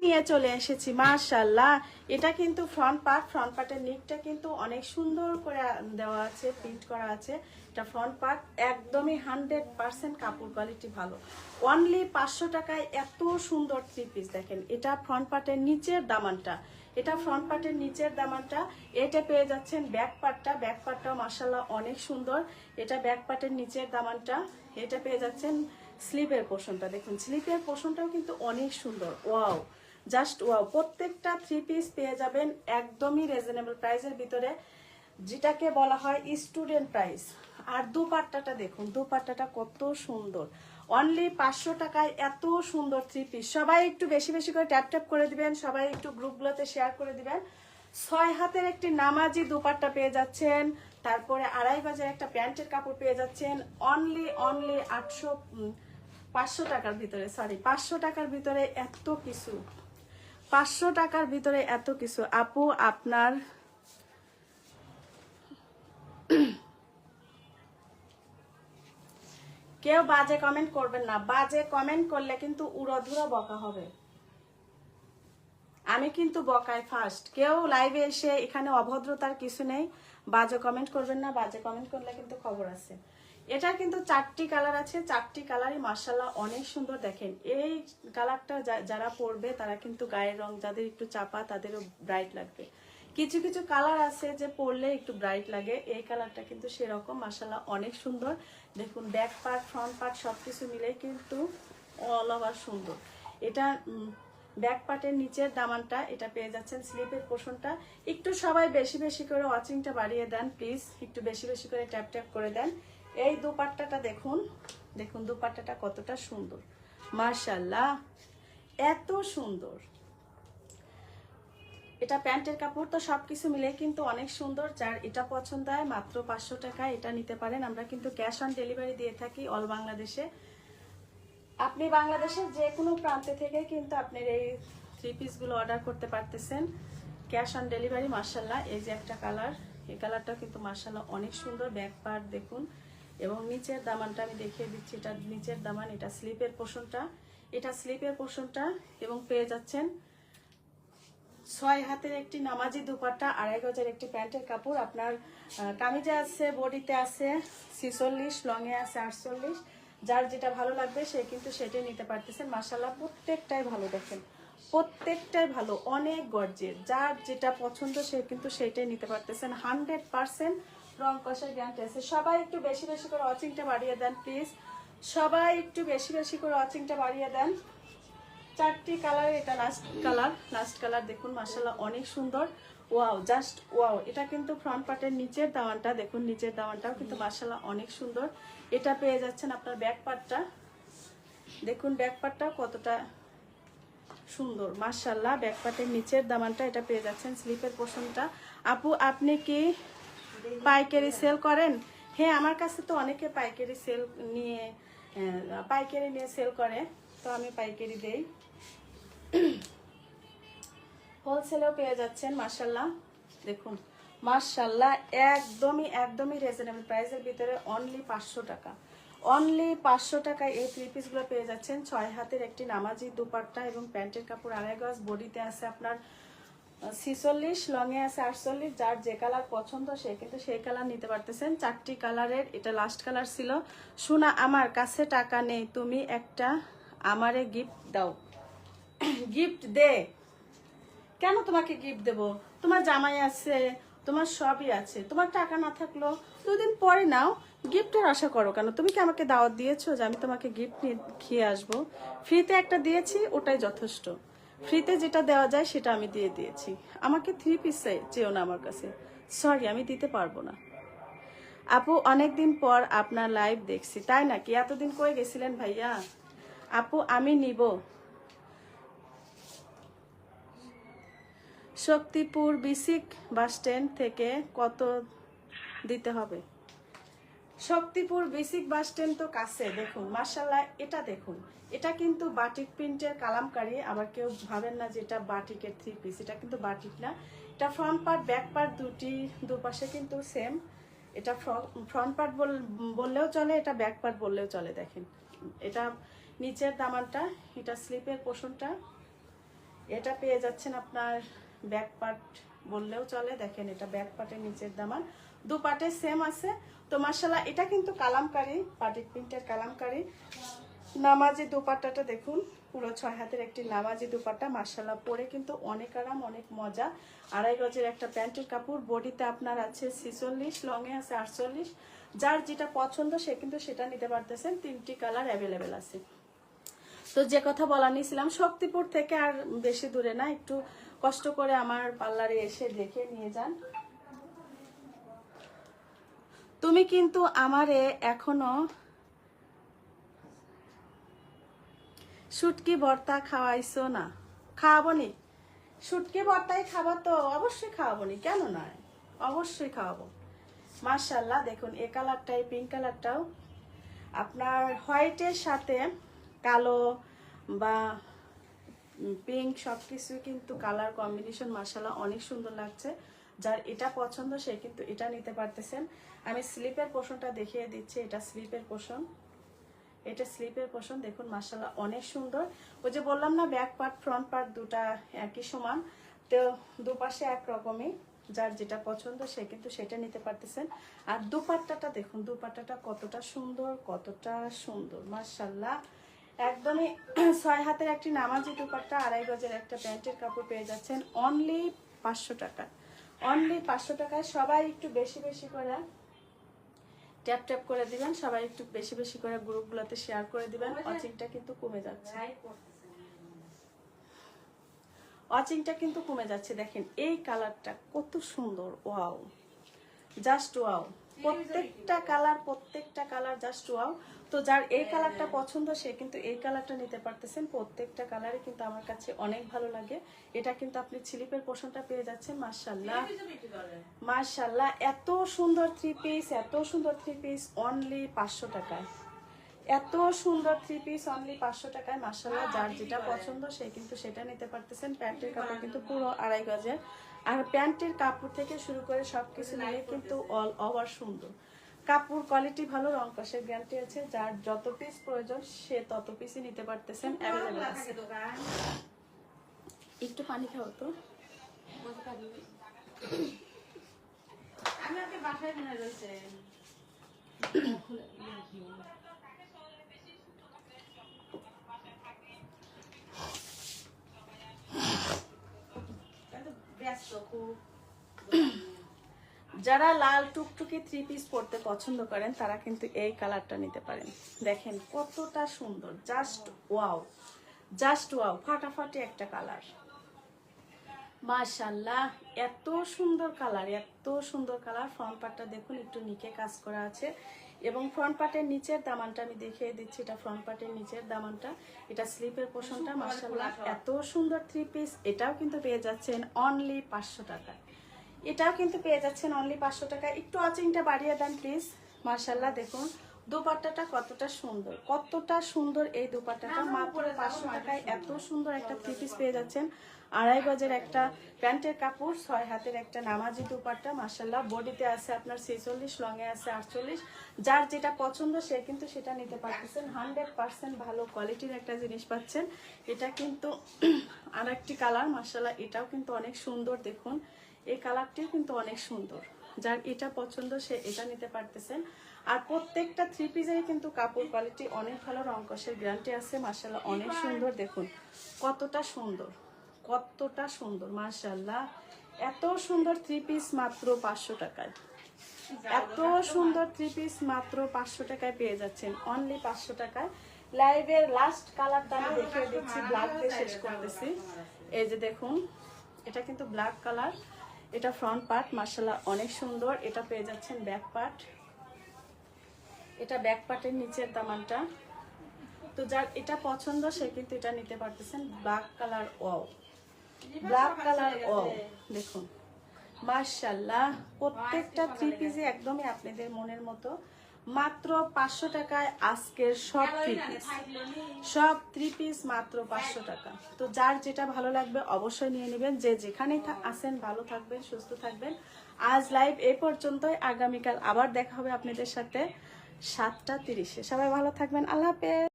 নিয়ে চলে এসেছি মাশাআল্লাহ। এটা কিন্তু ফ্রন্ট পার্টের নিকটা কিন্তু অনেক সুন্দর করে দেওয়া আছে, প্রিন্ট করা আছে। এটা ফ্রন্ট পার্ট একদমই 100% কাপড় কোয়ালিটি ভালো। অনলি 500 টাকায় এত সুন্দর থ্রি পিস দেখেন। এটা ফ্রন্ট পার্টের নিচের দামানটা, এটা ফ্রন্ট পার্টের নিচের দামানটা। এটা পেয়ে যাচ্ছেন ব্যাক পার্টটাও মাশাআল্লাহ অনেক সুন্দর। এটা ব্যাক পার্টের নিচের দামানটা। এটা পেয়ে যাচ্ছেন স্লিপের পোর্শনটা, দেখুন স্লিপের পোর্শনটাও কিন্তু অনেক সুন্দর। Wow, just wow. প্রত্যেকটা থ্রি পিস পেয়ে যাবেন একদমই রিজনেবল প্রাইসের ভিতরে, যেটাকে বলা হয় স্টুডেন্ট প্রাইস। আর দুপাট্টাটা দেখুন, দুপাট্টাটা কত সুন্দর। অনলি 500 টাকায় এত সুন্দর থ্রি পিস। সবাই একটু বেশি বেশি করে ট্যাপ করে দিবেন, সবাই একটু গ্রুপগুলোতে শেয়ার করে দিবেন। 6 হাতের একটি নামাজি দুপাট্টা পেয়ে যাচ্ছেন, তারপরে 2.5 গজের একটা প্যান্টের কাপড় পেয়ে যাচ্ছেন অনলি 500 টাকার ভিতরে। সরি, 500 টাকার ভিতরে এত কিছু, 500 টাকার ভিতরে এত কিছু। আপু আপনার কেউ বাজে কমেন্ট করবেন না, বাজে কমেন্ট করলে কিন্তু উড়াধুরা বকা হবে। আমি কিন্তু বকায় ফার্স্ট। কেউ লাইভে এসে এখানে অভদ্রতার কিছু নেই, বাজে কমেন্ট করবেন না, বাজে কমেন্ট করলে কিন্তু খবর আছে। এটা কিন্তু 4টি কালার আছে, 4টি কালারই মাশাআল্লাহ অনেক সুন্দর। দেখেন এই কালারটা যারা পরবে তারা কিন্তু গায়ের রং যাদের একটু চাপা তাদেরও ব্রাইট লাগবে। কিছু কিছু কালার আছে যে পরলে একটু ব্রাইট লাগে, এই কালারটা কিন্তু সেরকম মাশাআল্লাহ অনেক সুন্দর। দেখুন ব্যাক পার্ট ফ্রন্ট পার্ট সবকিছু মিলে কিন্তু অল ওভার সুন্দর। এটা ব্যাক পার্টের নিচের দামানটা, এটা পেয়ে যাচ্ছেন স্লিপের পোর্শনটা। একটু সবাই বেশি বেশি করে ওয়াচিংটা বাড়িয়ে দেন প্লিজ, একটু বেশি বেশি করে ট্যাপ করে দেন। এই দুপাট্টাটা দেখুন, দেখুন দুপাট্টাটা কতটা সুন্দর মাশাআল্লাহ, এত সুন্দর। এটা প্যান্টের কাপড় তো সবকিছু মিলে কিন্তু অনেক সুন্দর। যার এটা পছন্দ হয় মাত্র 500 টাকা এটা নিতে পারেন। আমরা কিন্তু ক্যাশ অন ডেলিভারি দিয়ে থাকি অল বাংলাদেশে। আপনি বাংলাদেশের যে কোনো প্রান্তে থেকে কিন্তু আপনার এই থ্রি পিসগুলো অর্ডার করতে পারতেছেন ক্যাশ অন ডেলিভারি। মাশাআল্লাহ এই যে একটা কালার, এই কালারটা কিন্তু মাশাআল্লাহ অনেক সুন্দর। ব্যাক পার্ট দেখুন এবং নিচের দামানটা আমি দেখিয়ে দিচ্ছি। এটা নিচের দামান, এটা স্লিপের পোর্শনটা, এটা স্লিপের পোর্শনটা। এবং পেয়ে যাচ্ছেন 6 হাতের একটি নামাজি দুপাট্টা, 2.5 গজের একটি প্যান্টের কাপড়। আপনার কামিজে আছে, বডিতে আছে 46, লংয়ে আছে 48। যার যেটা ভালো লাগবে সে কিন্তু সেটাই নিতে পারতেছেন। মাশাআল্লাহ প্রত্যেকটাই ভালো, দেখেন প্রত্যেকটাই ভালো, অনেক গর্জের। যার যেটা পছন্দ সে কিন্তু সেটাই নিতে পারতেছেন। 100% রং কষার গ্যারান্টি আছে। সবাই একটু বেশি বেশি করে ওয়াচিংটা বাড়িয়ে দেন প্লিজ, সবাই একটু বেশি বেশি করে ওয়াচিংটা বাড়িয়ে দেন। 4টি কালার, এটা লাস্ট কালার দেখুন মাশাআল্লাহ অনেক সুন্দর। Wow, just wow. এটা কিন্তু ফ্রন্ট পার্টের নিচের দামানটা দেখুন, নিচের দামানটাও কিন্তু মাশাআল্লাহ অনেক সুন্দর। এটা পেয়ে যাচ্ছেন আপনার ব্যাক পার্টটা, দেখুন ব্যাক পার্টটা কতটা সুন্দর মাশাআল্লাহ। ব্যাক পার্টের নিচের দামানটা, এটা পেয়ে যাচ্ছেন স্লিপের পোর্শনটা। আপু আপনি কি পাইকারি সেল করেন? হ্যাঁ, আমার কাছে তো অনেকে পাইকারি নিয়ে সেল করে, তো আমি পাইকারি দেই। হোলসেলেও পেয়ে যাচ্ছেন মাশাআল্লাহ। দেখুন মাশাআল্লাহ একদমই রিজনেবল প্রাইসের ভিতরে অনলি 500 টাকা। অনলি 500 টাকায় এই থ্রি পিসগুলো পেয়ে যাচ্ছেন। 6 হাতের একটি নামাজি দুপাট্টা এবং প্যান্টের কাপড় 2.5 গজ, বডিতে আছে আপনার 46, লংয়ে আছে 48। যার যে কালার পছন্দ সে কিন্তু সেই কালার নিতে পারতেছেন। 4টি কালারের, এটা লাস্ট কালার ছিল। শোনা আমার কাছে টাকা নেই, তুমি একটা আমারে গিফট দাও। গিফট দে, কেন তোমাকে গিফট দেব? তোমার জামাই আছে, তোমার সবই আছে, তোমার টাকা না থাকলো 2 দিন পরে নাও। গিফটের আশা করো কেন? তুমি কি আমাকে দাওয়াত দিয়েছো যে আমি তোমাকে গিফট নিয়ে খেয়ে আসবো? ফ্রিতে একটা দিয়েছি, ওটাই যথেষ্ট। ফ্রিতে যেটা দেওয়া যায় সেটা আমি দিয়ে দিয়েছি। আমাকে থ্রি পিস চেয়েও না আমার কাছে, সরি আমি দিতে পারবো না। আপু অনেকদিন পর আপনার লাইভ দেখছি, তাই নাকি? এতদিন কই গেছিলেন ভাইয়া? আপু আমি নিব শক্তিপুর বিসিক বাসস্ট্যান্ড থেকে কত দিতে হবে? শক্তিপুর বেসিক বাস স্ট্যান্ড তো কাছে। দেখুন মাশাআল্লাহ, এটা দেখুন, এটা কিন্তু বাটিক প্রিন্টের কালামকারী। আবার কেউ ভাবেন না যে এটা বাটিকের থ্রি পিস, এটা কিন্তু বাটিক না। এটা ফ্রন্ট পার্ট ব্যাক পার্ট দুপাশে কিন্তু সেম। এটা ফ্রন্ট পার্ট বললেও চলে, এটা ব্যাক পার্ট বললেও চলে। দেখেন এটা নিচের দামানটা, এটা স্লিপের পোর্শনটা, এটা পেয়ে যাচ্ছেন আপনার ব্যাক পার্ট বললেও চলে। দেখেন এটা ব্যাক পার্টের নিচের দামান, দুপাটে সেম আছে। তো মাশাআল্লাহ এটা কিন্তু কালামকারী, বাটিক প্রিন্টের কালামকারী। নামাজি দুপাট্টাটা দেখুন, পুরো 6 হাতের একটি নামাজি দুপাট্টা। মাশাআল্লাহ পরে কিন্তু অনেক আরাম, অনেক মজা। 2.5 গজের একটা প্যান্টের কাপড়। বডিতে আপনার আছে 46, লংয়ে আছে 48। যার যেটা পছন্দ সে কিন্তু সেটা নিতে পারতেছেন। 3টি কালার অ্যাভেলেবেল আছে। তো যে কথা বলা নিয়েছিলাম, শক্তিপুর থেকে আর বেশি দূরে না, একটু কষ্ট করে আমার পার্লারে এসে দেখে নিয়ে যান। তুমি কিন্তু আমারে এখনো শুটকি ভর্তা খাওয়াইছো না। খাওয়াবো নি, শুটকি ভর্তাই খাবো তো, অবশ্যই খাওয়াবো নি, কেন নয়, অবশ্যই খাওয়াবো। মাশাআল্লাহ দেখুন এই কালারটাই, পিঙ্ক কালারটাও আপনার হোয়াইটের সাথে কালো বা পিঙ্ক সবকিছু কিন্তু কালার কম্বিনেশন মাশাআল্লাহ অনেক সুন্দর লাগছে। যার এটা পছন্দ সে কিন্তু এটা নিতে পারতেছেন। আমি স্লিপের পোর্শনটা দেখিয়ে দিচ্ছি। এটা স্লিপের পোর্শন, এটা স্লিপের পোর্শন দেখুন মাশাআল্লাহ অনেক সুন্দর। ওই যে বললাম না ব্যাক পার্ট ফ্রন্ট পার্ট দুটা একই সমান, তো দুপাশে একরকমই। যার যেটা পছন্দ সে কিন্তু সেটা নিতে পারতেছেন। আর দুপাট্টাটা দেখুন, দুপাট্টাটা কতটা সুন্দর, কতটা সুন্দর মাশাআল্লাহ। একদমই 6 হাতের একটি নামাজি দুপাট্টা, 2.5 গজের একটা প্যান্টের কাপড় পেয়ে যাচ্ছেন অনলি 500 টাকা। অনলি 500 টাকায়। সবাই একটু বেশি বেশি করে ট্যাপ ট্যাপ করে দিবেন, সবাই একটু বেশি বেশি করে গ্রুপগুলোতে শেয়ার করে দিবেন। ওয়াচিংটা কিন্তু কমে যাচ্ছে, ওয়াচিংটা কিন্তু কমে যাচ্ছে। দেখেন এই কালারটা কত সুন্দর, ওয়াও, জাস্ট ওয়াও। প্রত্যেকটা কালার জাস্ট ওয়াও। তো যার এই কালারটা পছন্দ সে কিন্তু এই কালারটা নিতে পারতেছেন। প্রত্যেকটা কালারই কিন্তু আমার কাছে অনেক ভালো লাগে। এটা কিন্তু আপনি স্লিপের পোর্শনটা পেয়ে যাচ্ছেন। মাশাআল্লাহ মাশাআল্লাহ এত সুন্দর থ্রি পিস, এত সুন্দর থ্রি পিস অনলি 500 টাকায়। এত সুন্দর থ্রি পিস অনলি 500 টাকায়। মাশাআল্লাহ যার যেটা পছন্দ সে কিন্তু সেটা নিতে পারতেছেন। প্যান্টের কাপড় কিন্তু পুরো 2.5 গজের। আর প্যান্টের কাপড় থেকে শুরু করে সবকিছু নিয়ে কিন্তু অল ওভার সুন্দর। কাপড় কোয়ালিটি ভালো, রং কষের গ্যারান্টি আছে। যার যত পিস প্রয়োজন সে তত পিসই নিতে পারতেছেন, অ্যাভেলেবেল আছে। একটু পানি খাও তো। আমি আজকে বাসায় মনে রয়েছে ব্যস্ত খুব। যারা লাল টুকটুকি থ্রি পিস পরতে পছন্দ করেন তারা কিন্তু এই কালারটা নিতে পারেন। দেখেন কতটা সুন্দর, জাস্ট ওয়াও, জাস্ট ওয়াও, ফাটাফাটি একটা কালার। মাশাআল্লাহ এত সুন্দর কালার, এত সুন্দর কালার। ফ্রন্ট পার্টটা দেখুন একটু নিকে কাজ করা আছে এবং ফ্রন্ট পার্টের নিচের দামানটা আমি দেখিয়ে দিচ্ছি। এটা ফ্রন্ট পার্টের নিচের দামানটা, এটা স্লিপের পোর্শনটা। মাশাআল্লাহ এত সুন্দর থ্রি পিস। এটাও কিন্তু পেয়ে যাচ্ছেন অনলি 500 টাকা। এটাও কিন্তু পেয়ে যাচ্ছেন অনলি 500 টাকা। একটু ওয়াচিংটা বাড়িয়ে দেন প্লিজ। মাশাআল্লাহ দেখুন দুপাট্টাটা কতটা সুন্দর, কতটা সুন্দর এই দুপাট্টাটা। মাত্র 500 টাকায় এত সুন্দর একটা থ্রি পিস পেয়ে যাচ্ছেন। 2.5 গজের একটা প্যান্টের কাপড়, 6 হাতের একটা নামাজি দুপাট্টা। মাশাআল্লাহ বডিতে আছে আপনার 46, লংয়ে আছে 48। যার যেটা পছন্দ সে কিন্তু সেটা নিতে পারতেছেন। 100% ভালো কোয়ালিটির একটা জিনিস পাচ্ছেন। এটা কিন্তু আরেকটি কালার। মাশাআল্লাহ এটাও কিন্তু অনেক সুন্দর। দেখুন এই কালারটিও কিন্তু অনেক সুন্দর। যার এটা পছন্দ সে এটা নিতে পারতেছেন। আর প্রত্যেকটা থ্রি পিসেরই কিন্তু কাপড় কোয়ালিটি অনেক ভালো, রং কষের গ্যারান্টি আছে। মাশাআল্লাহ অনেক সুন্দর। দেখুন কতটা সুন্দর, কতটা সুন্দর মাশাআল্লাহ। এত সুন্দর থ্রি পিস মাত্র 500 টাকায়। এত সুন্দর থ্রি পিস মাত্র 500 টাকায় পেয়ে যাচ্ছেন, অনলি 500 টাকায়। লাইভের লাস্ট কালারটা আমি দেখিয়ে দিচ্ছি, ব্ল্যাক দিয়ে শেষ করতেছি। এই যে দেখুন এটা কিন্তু ব্ল্যাক কালার। এটা ফ্রন্ট পার্ট মাশাআল্লাহ অনেক সুন্দর। এটা পেয়ে যাচ্ছেন ব্যাক পার্ট, এটা ব্যাক পার্টের নিচের দামানটা। তো যার এটা পছন্দ সে কিন্তু এটা নিতে পারতেছেন। Black colour, wow, black colour, wow. দেখুন মাশাআল্লাহ প্রত্যেকটা থ্রি পিসই একদমই আপনাদের মনের মতো। মাত্র 500 টাকায় আজকের সব থ্রি পিস, সব থ্রি পিস মাত্র 500 টাকা। তো যার যেটা ভালো লাগবে অবশ্যই নিয়ে নেবেন। যে যেখানেই আছেন ভালো থাকবেন, সুস্থ থাকবেন। আজ লাইভ এই পর্যন্তই। আগামীকাল আবার দেখা হবে আপনাদের সাথে 7টা 30-এ। সবাই ভালো থাকবেন, আল্লাহ হাফেজ।